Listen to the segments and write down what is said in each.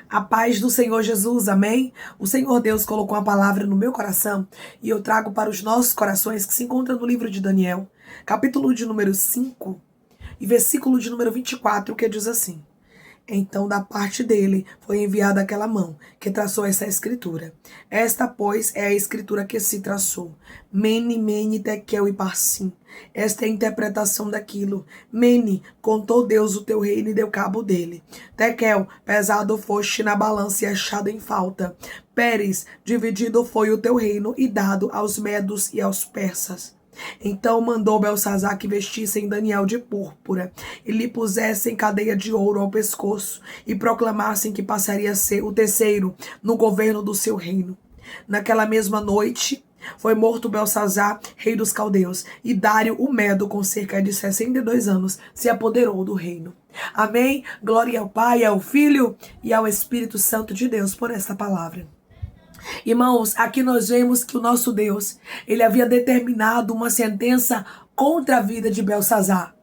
A paz do Senhor Jesus, amém? O Senhor Deus colocou a palavra no meu coração e eu trago para os nossos corações que se encontra no livro de Daniel, capítulo de número 5 e versículo de número 24, que diz assim: Então da parte dele foi enviada aquela mão que traçou essa escritura. Esta, pois, é a escritura que se traçou. Mene, mene, tekel e parsim. Esta é a interpretação daquilo. Mene, contou Deus o teu reino e deu cabo dele. Tekel, pesado foste na balança e achado em falta. Pérez, dividido foi o teu reino e dado aos medos e aos persas. Então mandou Belsazzar que vestissem Daniel de púrpura e lhe pusessem cadeia de ouro ao pescoço e proclamassem que passaria a ser o terceiro no governo do seu reino. Naquela mesma noite foi morto Belsazzar, rei dos caldeus, e Dário o Medo, com cerca de 62 anos, se apoderou do reino. Amém? Glória ao Pai, ao Filho e ao Espírito Santo de Deus por esta palavra. Irmãos, aqui nós vemos que o nosso Deus, ele havia determinado uma sentença contra a vida de Belsazzar.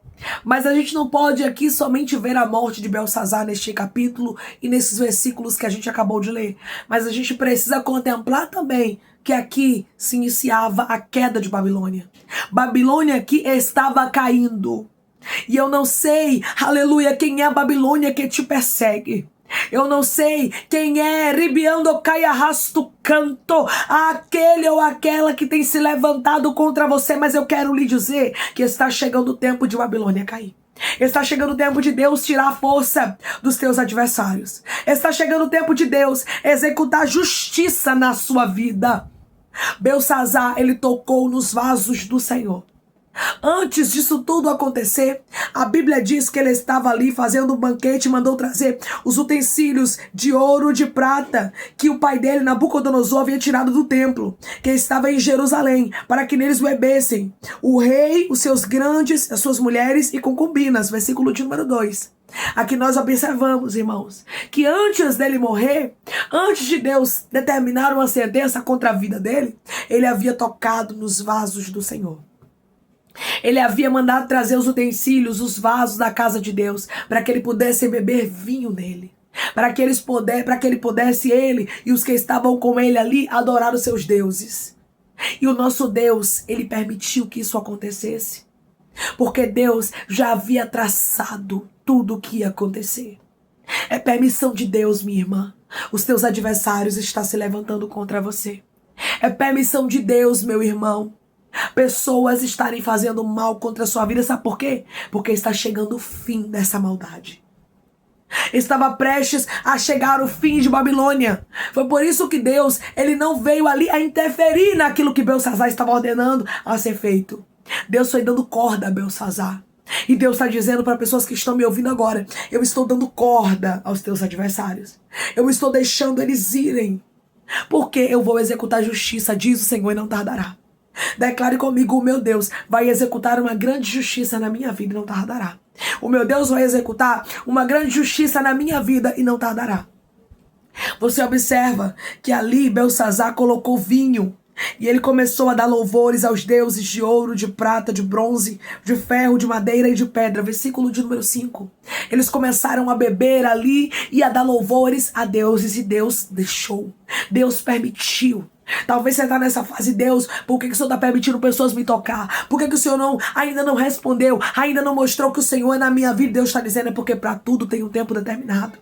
Mas a gente não pode aqui somente ver a morte de Belsazzar neste capítulo e nesses versículos que a gente acabou de ler. Mas a gente precisa contemplar também que aqui se iniciava a queda de Babilônia. Babilônia aqui estava caindo. E eu não sei, aleluia, quem é a Babilônia que te persegue. Eu não sei quem é Ribiando Cai Arrasto Canto, aquele ou aquela que tem se levantado contra você, mas eu quero lhe dizer que está chegando o tempo de Babilônia cair. Está chegando o tempo de Deus tirar a força dos teus adversários. Está chegando o tempo de Deus executar justiça na sua vida. Belsazzar, ele tocou nos vasos do Senhor. Antes disso tudo acontecer, a Bíblia diz que ele estava ali fazendo um banquete e mandou trazer os utensílios de ouro, de prata, que o pai dele, Nabucodonosor, havia tirado do templo, que estava em Jerusalém, para que neles bebessem o rei, os seus grandes, as suas mulheres e concubinas. Versículo de número 2. Aqui nós observamos, irmãos, que antes dele morrer, antes de Deus determinar uma sentença contra a vida dele, ele havia tocado nos vasos do Senhor. Ele havia mandado trazer os utensílios, os vasos da casa de Deus, para que ele pudesse beber vinho nele. Para que ele pudesse, ele e os que estavam com ele ali, adorar os seus deuses. E o nosso Deus, ele permitiu que isso acontecesse. Porque Deus já havia traçado tudo o que ia acontecer. É permissão de Deus, minha irmã. Os teus adversários estão se levantando contra você. É permissão de Deus, meu irmão. Pessoas estarem fazendo mal contra a sua vida, sabe por quê? Porque está chegando o fim dessa maldade. Estava prestes a chegar o fim de Babilônia. Foi por isso que Deus, ele não veio ali a interferir naquilo que Belsazzar estava ordenando a ser feito. Deus foi dando corda a Belsazzar. E Deus está dizendo para pessoas que estão me ouvindo agora: eu estou dando corda aos teus adversários. Eu estou deixando eles irem. Porque eu vou executar justiça, diz o Senhor, e não tardará. Declare comigo: o meu Deus vai executar uma grande justiça na minha vida e não tardará. O meu Deus vai executar uma grande justiça na minha vida e não tardará. Você observa que ali Belsazzar colocou vinho e ele começou a dar louvores aos deuses de ouro, de prata, de bronze, de ferro, de madeira e de pedra. Versículo de número 5. Eles começaram a beber ali e a dar louvores a deuses, e Deus deixou. Deus permitiu. Talvez você está nessa fase: Deus, por que o Senhor está permitindo pessoas me tocar? Por que o Senhor ainda não respondeu? Ainda não mostrou que o Senhor é na minha vida? Deus está dizendo: é porque para tudo tem um tempo determinado.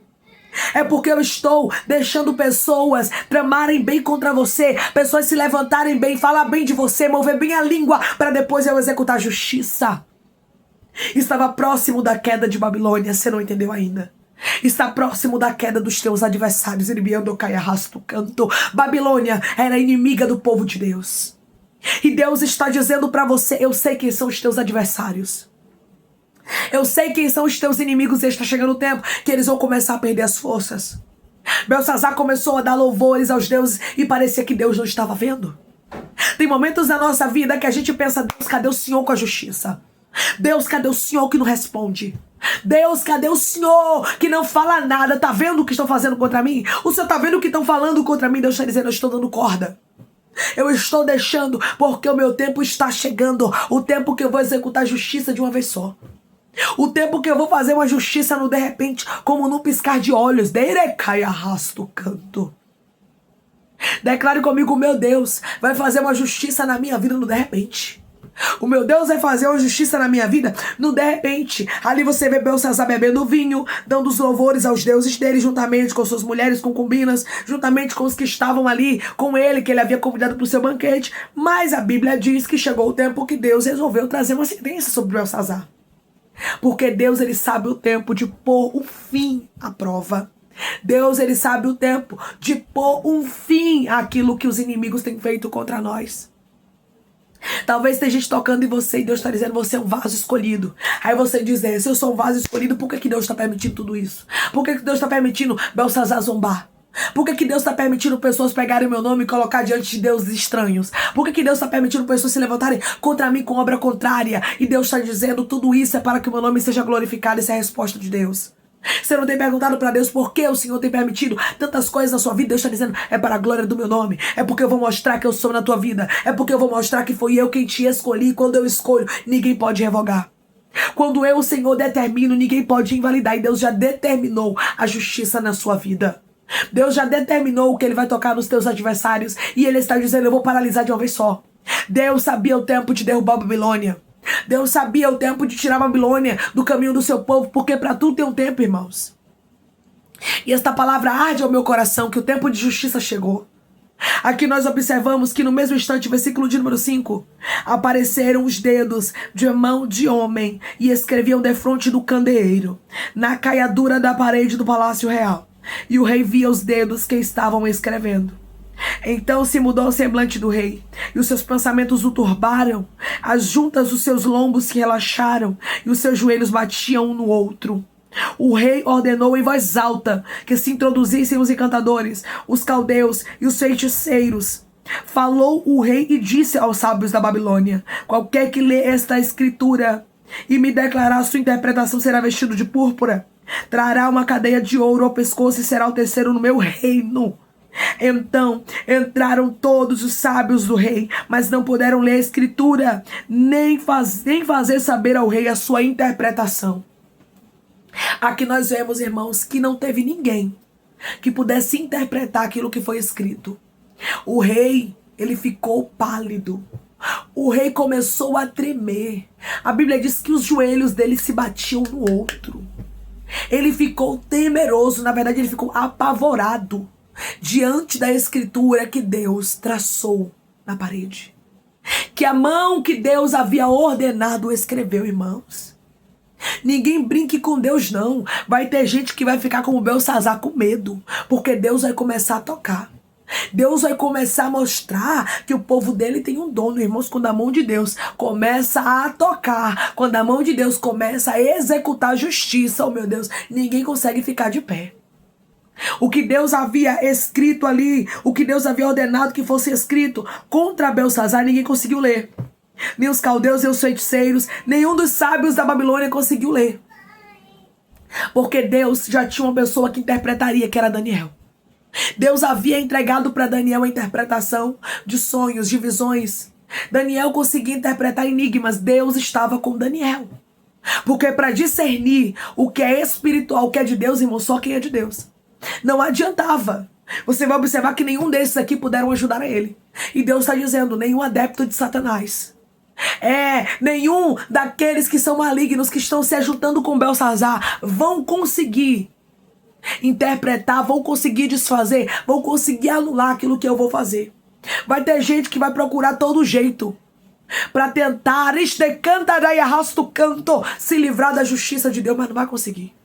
É porque eu estou deixando pessoas tramarem bem contra você, pessoas se levantarem bem, falar bem de você, mover bem a língua, para depois eu executar justiça. Estava próximo da queda de Babilônia, você não entendeu ainda? Está próximo da queda dos teus adversários. Babilônia era inimiga do povo de Deus. E Deus está dizendo para você: eu sei quem são os teus adversários. Eu sei quem são os teus inimigos, e está chegando o tempo que eles vão começar a perder as forças. Belsazzar começou a dar louvores aos deuses e parecia que Deus não estava vendo. Tem momentos na nossa vida que a gente pensa: Deus, cadê o Senhor com a justiça? Deus, cadê o Senhor que não responde? Deus, cadê o Senhor que não fala nada? Tá vendo o que estão fazendo contra mim? O Senhor tá vendo o que estão falando contra mim? Deus está dizendo: eu estou dando corda. Eu estou deixando porque o meu tempo está chegando. O tempo que eu vou executar a justiça de uma vez só. O tempo que eu vou fazer uma justiça no de repente, como num piscar de olhos. Deirecai arrasto canto. Declare comigo, meu Deus vai fazer uma justiça na minha vida no de repente. O meu Deus vai fazer uma justiça na minha vida no de repente. Ali você vê Belsazar bebendo vinho, dando os louvores aos deuses dele, juntamente com suas mulheres concubinas, juntamente com os que estavam ali com ele, que ele havia convidado para o seu banquete. Mas a Bíblia diz que chegou o tempo que Deus resolveu trazer uma sentença sobre Belsazar. Porque Deus, ele sabe o tempo de pôr um fim à prova. Deus, ele sabe o tempo de pôr um fim àquilo que os inimigos têm feito contra nós. Talvez tenha gente tocando em você e Deus está dizendo, você é um vaso escolhido. Aí você diz, se eu sou um vaso escolhido, por que Deus está permitindo tudo isso? Por que Deus está permitindo Belsazar zombar? Por que Deus está permitindo pessoas pegarem meu nome e colocar diante de deuses estranhos? Por que Deus está permitindo pessoas se levantarem contra mim com obra contrária? E Deus está dizendo, tudo isso é para que o meu nome seja glorificado. Essa é a resposta de Deus. Você não tem perguntado para Deus por que o Senhor tem permitido tantas coisas na sua vida. Deus está dizendo, é para a glória do meu nome. É porque eu vou mostrar que eu sou na tua vida. É porque eu vou mostrar que foi eu quem te escolhi. Quando eu escolho, ninguém pode revogar. Quando eu, o Senhor, determino, ninguém pode invalidar. E Deus já determinou a justiça na sua vida. Deus já determinou que ele vai tocar nos teus adversários. E ele está dizendo, eu vou paralisar de uma vez só. Deus sabia o tempo de derrubar a Babilônia. Deus sabia o tempo de tirar a Babilônia do caminho do seu povo. Porque para tudo tem um tempo, irmãos. E esta palavra arde ao meu coração, que o tempo de justiça chegou. Aqui nós observamos que no mesmo instante, versículo de número 5, apareceram os dedos de mão de homem e escreviam defronte do candeeiro, na caiadura da parede do palácio real. E o rei via os dedos que estavam escrevendo. Então se mudou o semblante do rei, e os seus pensamentos o turbaram, as juntas dos seus lombos se relaxaram, e os seus joelhos batiam um no outro. O rei ordenou em voz alta que se introduzissem os encantadores, os caldeus e os feiticeiros. Falou o rei e disse aos sábios da Babilônia, qualquer que lê esta escritura e me declarar sua interpretação será vestido de púrpura, trará uma cadeia de ouro ao pescoço e será o terceiro no meu reino. Então entraram todos os sábios do rei, mas não puderam ler a escritura, nem fazer saber ao rei a sua interpretação. Aqui nós vemos, irmãos, que não teve ninguém que pudesse interpretar aquilo que foi escrito. O rei, ele ficou pálido. O rei começou a tremer. A Bíblia diz que os joelhos dele se batiam no outro. Ele ficou temeroso, na verdade ele ficou apavorado diante da escritura que Deus traçou na parede. Que a mão que Deus havia ordenado escreveu, irmãos. Ninguém brinque com Deus, não. Vai ter gente que vai ficar como Belsazar com medo, porque Deus vai começar a tocar. Deus vai começar a mostrar que o povo dele tem um dono, irmãos. Quando a mão de Deus começa a tocar, quando a mão de Deus começa a executar justiça, oh meu Deus, ninguém consegue ficar de pé. O que Deus havia escrito ali, o que Deus havia ordenado que fosse escrito contra Belsazar, ninguém conseguiu ler. Nem os caldeus, nem os feiticeiros, nenhum dos sábios da Babilônia conseguiu ler. Porque Deus já tinha uma pessoa que interpretaria, que era Daniel. Deus havia entregado para Daniel a interpretação de sonhos, de visões. Daniel conseguia interpretar enigmas. Deus estava com Daniel. Porque para discernir o que é espiritual, o que é de Deus, irmão, só quem é de Deus. Não adiantava. Você vai observar que nenhum desses aqui puderam ajudar a ele. E Deus está dizendo, nenhum adepto de Satanás. Nenhum daqueles que são malignos, que estão se ajuntando com Belsazar, vão conseguir interpretar, vão conseguir desfazer, vão conseguir anular aquilo que eu vou fazer. Vai ter gente que vai procurar todo jeito para tentar se livrar da justiça de Deus, mas não vai conseguir.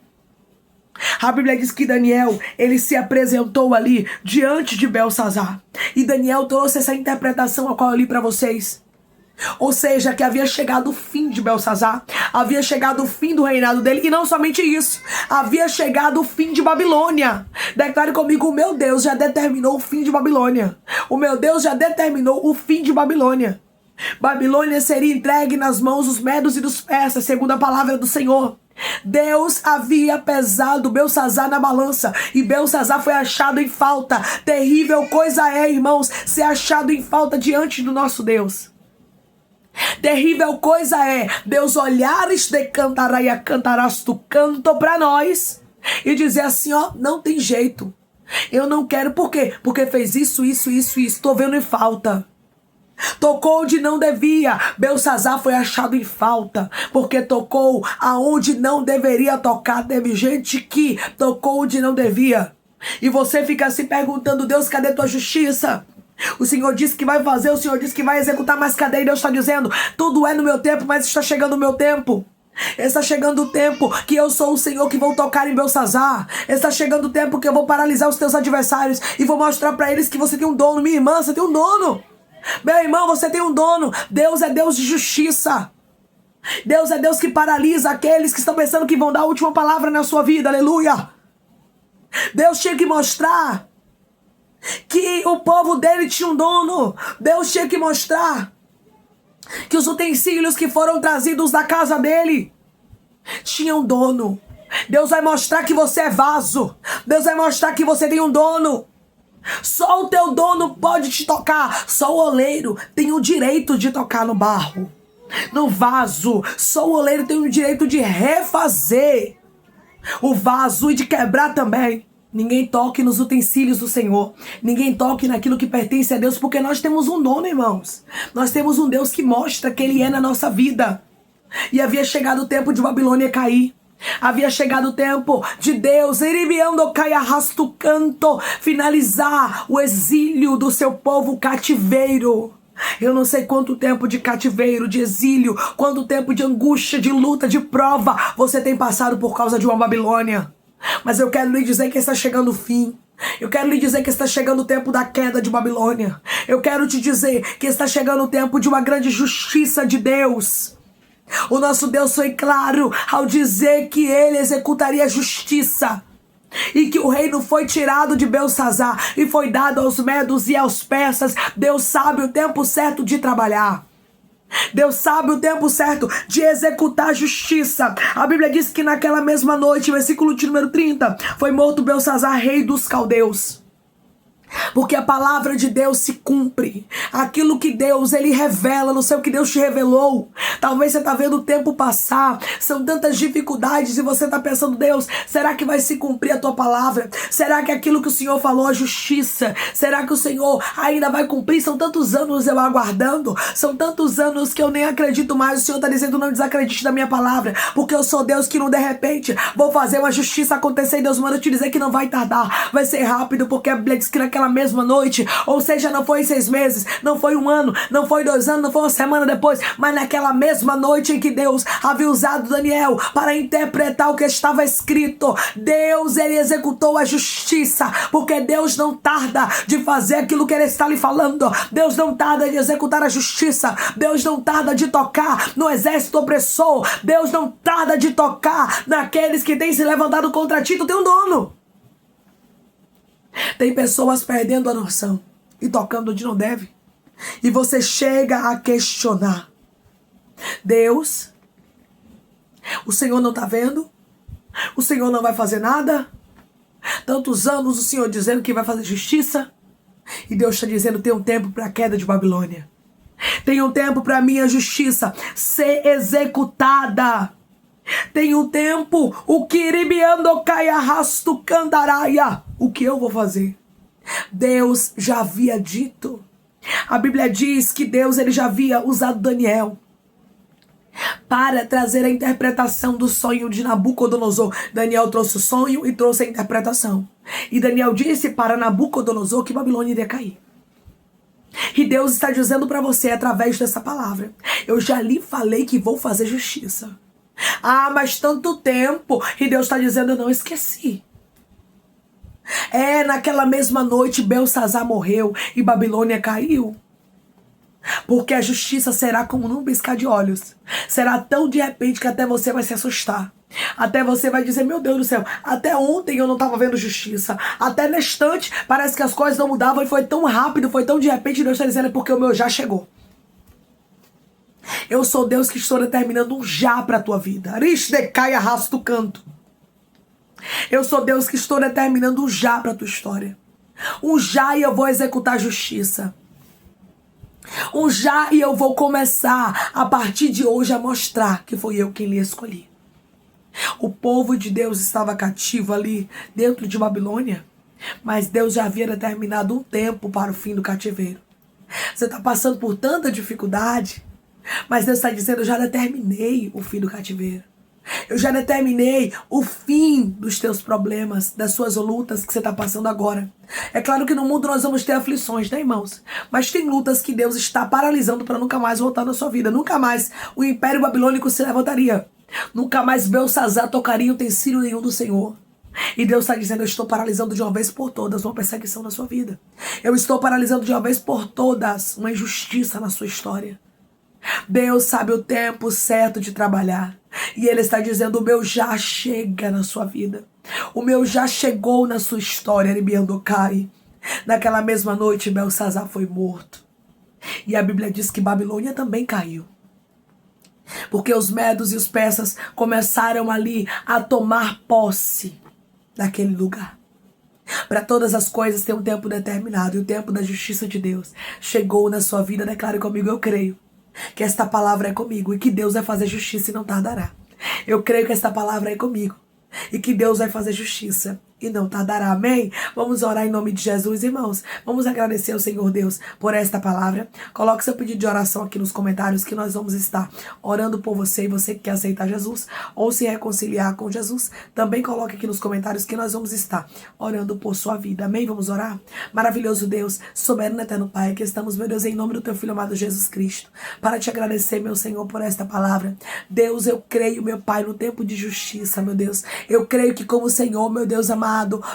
A Bíblia diz que Daniel, ele se apresentou ali diante de Belsazar. E Daniel trouxe essa interpretação a qual eu li para vocês. Ou seja, que havia chegado o fim de Belsazar, havia chegado o fim do reinado dele, e não somente isso, havia chegado o fim de Babilônia. Declare comigo, o meu Deus já determinou o fim de Babilônia. O meu Deus já determinou o fim de Babilônia. Babilônia seria entregue nas mãos dos medos e dos persas, segundo a palavra do Senhor. Deus havia pesado Belsazar na balança, e Belsazar foi achado em falta. Terrível coisa é, irmãos, ser achado em falta diante do nosso Deus. Terrível coisa é Deus olhares de cantaraia cantarás tu canto para nós e dizer assim, ó, não tem jeito. Eu não quero, por quê? Porque fez isso, tô vendo em falta. Tocou onde não devia. Belsazar foi achado em falta, porque tocou aonde não deveria tocar. Teve gente que tocou onde não devia. E você fica se perguntando, Deus, cadê tua justiça? O Senhor disse que vai fazer, o Senhor disse que vai executar, mas cadê? E Deus está dizendo, tudo é no meu tempo, mas está chegando o meu tempo. Está chegando o tempo que eu sou o Senhor que vou tocar em Belsazar. Está chegando o tempo que eu vou paralisar os teus adversários e vou mostrar para eles que você tem um dono. Minha irmã, você tem um dono. Meu irmão, você tem um dono. Deus é Deus de justiça. Deus é Deus que paralisa aqueles que estão pensando que vão dar a última palavra na sua vida. Aleluia. Deus tinha que mostrar que o povo dele tinha um dono. Deus tinha que mostrar que os utensílios que foram trazidos da casa dele tinham dono. Deus vai mostrar que você é vaso. Deus vai mostrar que você tem um dono. Só o teu dono pode te tocar. Só o oleiro tem o direito de tocar no barro, no vaso. Só o oleiro tem o direito de refazer o vaso e de quebrar também. Ninguém toque nos utensílios do Senhor. Ninguém toque naquilo que pertence a Deus, porque nós temos um dono, irmãos. Nós temos um Deus que mostra que Ele é na nossa vida. E havia chegado o tempo de Babilônia cair. Havia chegado o tempo de Deus finalizar o exílio do seu povo cativeiro. Eu não sei quanto tempo de cativeiro, de exílio, quanto tempo de angústia, de luta, de prova você tem passado por causa de uma Babilônia. Mas eu quero lhe dizer que está chegando o fim. Eu quero lhe dizer que está chegando o tempo da queda de Babilônia. Eu quero te dizer que está chegando o tempo de uma grande justiça de Deus. O nosso Deus foi claro ao dizer que Ele executaria justiça. E que o reino foi tirado de Belsazar e foi dado aos medos e aos persas. Deus sabe o tempo certo de trabalhar. Deus sabe o tempo certo de executar justiça. A Bíblia diz que naquela mesma noite, versículo de número 30, foi morto Belsazar, rei dos caldeus. Porque a palavra de Deus se cumpre. Aquilo que Deus, Ele revela, não sei o que Deus te revelou. Talvez você está vendo o tempo passar. São tantas dificuldades e você está pensando, Deus, será que vai se cumprir a tua palavra? Será que aquilo que o Senhor falou é justiça? Será que o Senhor ainda vai cumprir? São tantos anos eu aguardando. São tantos anos que eu nem acredito mais. O Senhor está dizendo, não desacredite da minha palavra. Porque eu sou Deus que não de repente vou fazer uma justiça acontecer. E Deus manda te dizer que não vai tardar. Vai ser rápido, porque a Bíblia diz que naquela mesma noite, ou seja, não foi 6 meses, não foi 1 ano, não foi 2 anos, não foi uma semana depois, mas naquela mesma noite em que Deus havia usado Daniel para interpretar o que estava escrito, Deus, Ele executou a justiça, porque Deus não tarda de fazer aquilo que Ele está lhe falando. Deus não tarda de executar a justiça. Deus não tarda de tocar no exército opressor. Deus não tarda de tocar naqueles que têm se levantado contra ti. Tu tem um dono. Tem pessoas perdendo a noção e tocando onde não deve. E você chega a questionar. Deus, o Senhor não está vendo? O Senhor não vai fazer nada? Tantos anos o Senhor dizendo que vai fazer justiça. E Deus está dizendo, tem um tempo para a queda de Babilônia. Tem um tempo para a minha justiça ser executada. Tem um tempo, o Kiribiando Caia Rasto Candaraia. O que eu vou fazer? Deus já havia dito. A Bíblia diz que Deus, Ele já havia usado Daniel para trazer a interpretação do sonho de Nabucodonosor. Daniel trouxe o sonho e trouxe a interpretação. E Daniel disse para Nabucodonosor que Babilônia iria cair. E Deus está dizendo para você através dessa palavra, eu já lhe falei que vou fazer justiça. Ah, mas tanto tempo. E Deus está dizendo, eu não esqueci. Naquela mesma noite Belsazar morreu e Babilônia caiu. Porque a justiça será como num piscar de olhos. Será tão de repente que até você vai se assustar. Até você vai dizer, meu Deus do céu, até ontem eu não estava vendo justiça. Até nesse instante parece que as coisas não mudavam e foi tão rápido, foi tão de repente. Deus está dizendo, é porque o meu já chegou. Eu sou Deus que estou determinando um já para a tua vida. Aristecai arrasta o canto. Eu sou Deus que estou determinando um já para a tua história. Um já e eu vou executar justiça. Um já, e eu vou começar a partir de hoje a mostrar que foi eu quem lhe escolhi. O povo de Deus estava cativo ali dentro de Babilônia, mas Deus já havia determinado um tempo para o fim do cativeiro. Você está passando por tanta dificuldade, mas Deus está dizendo: eu já determinei o fim do cativeiro. Eu já determinei o fim dos teus problemas, das suas lutas que você está passando agora. É claro que no mundo nós vamos ter aflições, né, irmãos? Mas tem lutas que Deus está paralisando para nunca mais voltar na sua vida. Nunca mais o Império Babilônico se levantaria. Nunca mais Belsazar tocaria utensílio nenhum do Senhor. E Deus está dizendo: eu estou paralisando de uma vez por todas uma perseguição na sua vida. Eu estou paralisando de uma vez por todas uma injustiça na sua história. Deus sabe o tempo certo de trabalhar. E Ele está dizendo: o meu já chega na sua vida. O meu já chegou na sua história, Aribiandocai. Naquela mesma noite, Belsazar foi morto. E a Bíblia diz que Babilônia também caiu. Porque os medos e os persas começaram ali a tomar posse daquele lugar. Para todas as coisas tem um tempo determinado. E o tempo da justiça de Deus chegou na sua vida. Declare comigo: eu creio que esta palavra é comigo e que Deus vai fazer justiça e não tardará. Eu creio que esta palavra é comigo e que Deus vai fazer justiça e não tardará. Amém? Vamos orar em nome de Jesus, irmãos. Vamos agradecer ao Senhor Deus por esta palavra. Coloque seu pedido de oração aqui nos comentários, que nós vamos estar orando por você. E você que quer aceitar Jesus ou se reconciliar com Jesus, também coloque aqui nos comentários que nós vamos estar orando por sua vida. Amém? Vamos orar? Maravilhoso Deus, soberano eterno Pai, que estamos, meu Deus, em nome do teu Filho amado Jesus Cristo, para te agradecer, meu Senhor, por esta palavra. Deus, eu creio, meu Pai, no tempo de justiça, meu Deus. Eu creio que como o Senhor, meu Deus amado,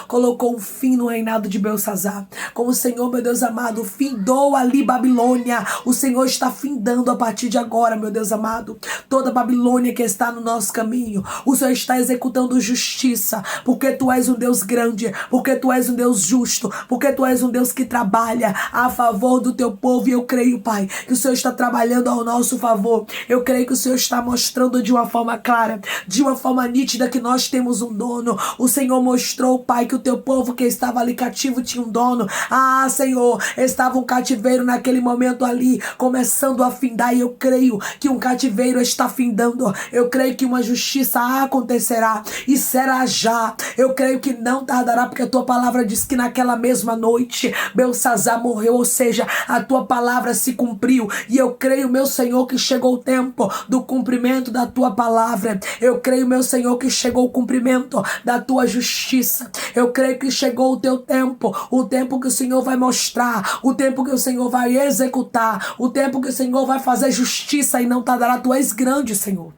colocou um fim no reinado de Belsazar. Como o Senhor, meu Deus amado, findou ali Babilônia, o Senhor está findando a partir de agora, meu Deus amado, toda Babilônia que está no nosso caminho. O Senhor está executando justiça, porque Tu és um Deus grande, porque Tu és um Deus justo, porque Tu és um Deus que trabalha a favor do Teu povo. E eu creio, Pai, que o Senhor está trabalhando ao nosso favor. Eu creio que o Senhor está mostrando de uma forma clara, de uma forma nítida, que nós temos um dono. O Senhor mostrou, Pai, que o Teu povo que estava ali cativo tinha um dono. Ah, Senhor, estava um cativeiro naquele momento ali, começando a findar. E eu creio que um cativeiro está findando. Eu creio que uma justiça acontecerá e será já. Eu creio que não tardará, porque a Tua palavra diz que naquela mesma noite Belsazar morreu, ou seja, a Tua palavra se cumpriu. E eu creio, meu Senhor, que chegou o tempo do cumprimento da Tua palavra. Eu creio, meu Senhor, que chegou o cumprimento da Tua justiça. Eu creio que chegou o Teu tempo, o tempo que o Senhor vai mostrar, o tempo que o Senhor vai executar, o tempo que o Senhor vai fazer justiça e não tardará. Tu és grande, Senhor.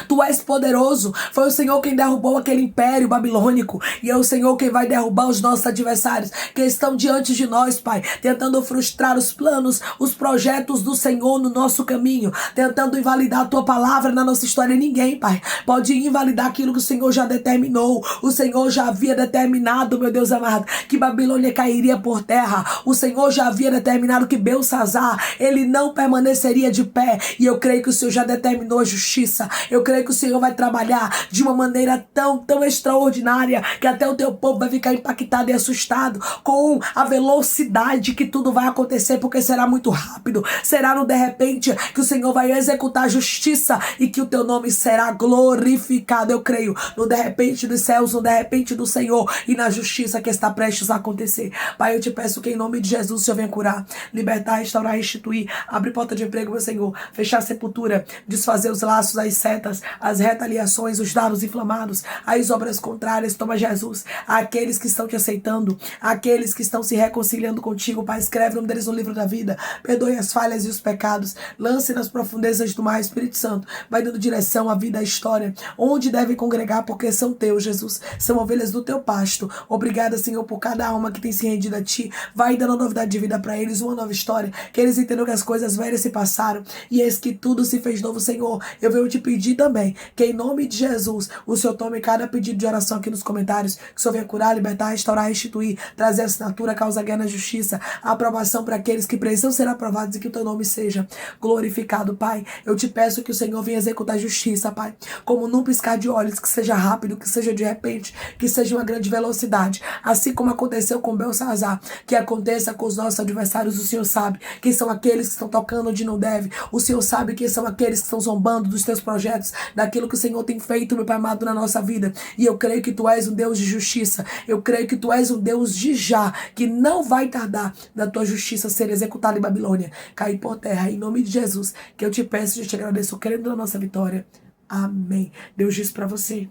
Tu és poderoso. Foi o Senhor quem derrubou aquele império babilônico, e é o Senhor quem vai derrubar os nossos adversários que estão diante de nós, Pai, tentando frustrar os planos, os projetos do Senhor no nosso caminho, tentando invalidar a Tua palavra na nossa história. Ninguém, Pai, pode invalidar aquilo que o Senhor já determinou. O Senhor já havia determinado, meu Deus amado, que Babilônia cairia por terra. O Senhor já havia determinado que Belsazar, ele não permaneceria de pé. E eu creio que o Senhor já determinou a justiça. Eu creio que o Senhor vai trabalhar de uma maneira tão extraordinária, que até o Teu povo vai ficar impactado e assustado com a velocidade que tudo vai acontecer, porque será muito rápido. Será no de repente que o Senhor vai executar a justiça e que o Teu nome será glorificado. Eu creio no de repente dos céus, no de repente do Senhor e na justiça que está prestes a acontecer. Pai, eu te peço que em nome de Jesus o Senhor venha curar, libertar, restaurar, restituir, abrir porta de emprego, meu Senhor, fechar a sepultura, desfazer os laços, as setas, as retaliações, os dados inflamados, as obras contrárias. Toma, Jesus, aqueles que estão Te aceitando, aqueles que estão se reconciliando contigo, Pai, escreve o nome deles no livro da vida, perdoe as falhas e os pecados, lance nas profundezas do mar. Espírito Santo, vai dando direção à vida, à história, onde devem congregar, porque são Teus, Jesus, são ovelhas do Teu pasto. Obrigada, Senhor, por cada alma que tem se rendido a Ti. Vai dando novidade de vida para eles, uma nova história, que eles entendam que as coisas velhas se passaram e eis que tudo se fez novo. Senhor, eu venho Te pedir pedir também que, em nome de Jesus, o Senhor tome cada pedido de oração aqui nos comentários, que o Senhor venha curar, libertar, restaurar, restituir, trazer assinatura, causar guerra na justiça, aprovação para aqueles que precisam ser aprovados e que o teu nome seja glorificado, Pai. Eu te peço que o Senhor venha executar justiça, Pai, como num piscar de olhos, que seja rápido, que seja de repente, que seja uma grande velocidade, assim como aconteceu com Belsazar, que aconteça com os nossos adversários. O Senhor sabe quem são aqueles que estão tocando onde não deve, o Senhor sabe quem são aqueles que estão zombando dos teus projetos, daquilo que o Senhor tem feito, meu Pai amado, na nossa vida, e eu creio que tu és um Deus de justiça, eu creio que tu és um Deus de já, que não vai tardar da tua justiça ser executada em Babilônia, cair por terra, em nome de Jesus, que eu te peço e te agradeço, crendo na nossa vitória. Amém. Deus diz para você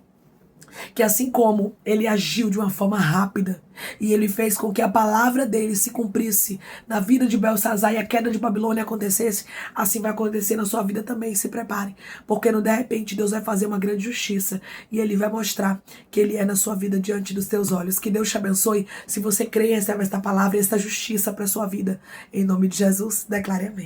que assim como ele agiu de uma forma rápida e ele fez com que a palavra dele se cumprisse na vida de Belsazar e a queda de Babilônia acontecesse, assim vai acontecer na sua vida também. Se prepare, porque no de repente Deus vai fazer uma grande justiça e ele vai mostrar que ele é na sua vida diante dos teus olhos. Que Deus te abençoe. Se você crê e recebe esta palavra e esta justiça para a sua vida, em nome de Jesus, declare amém.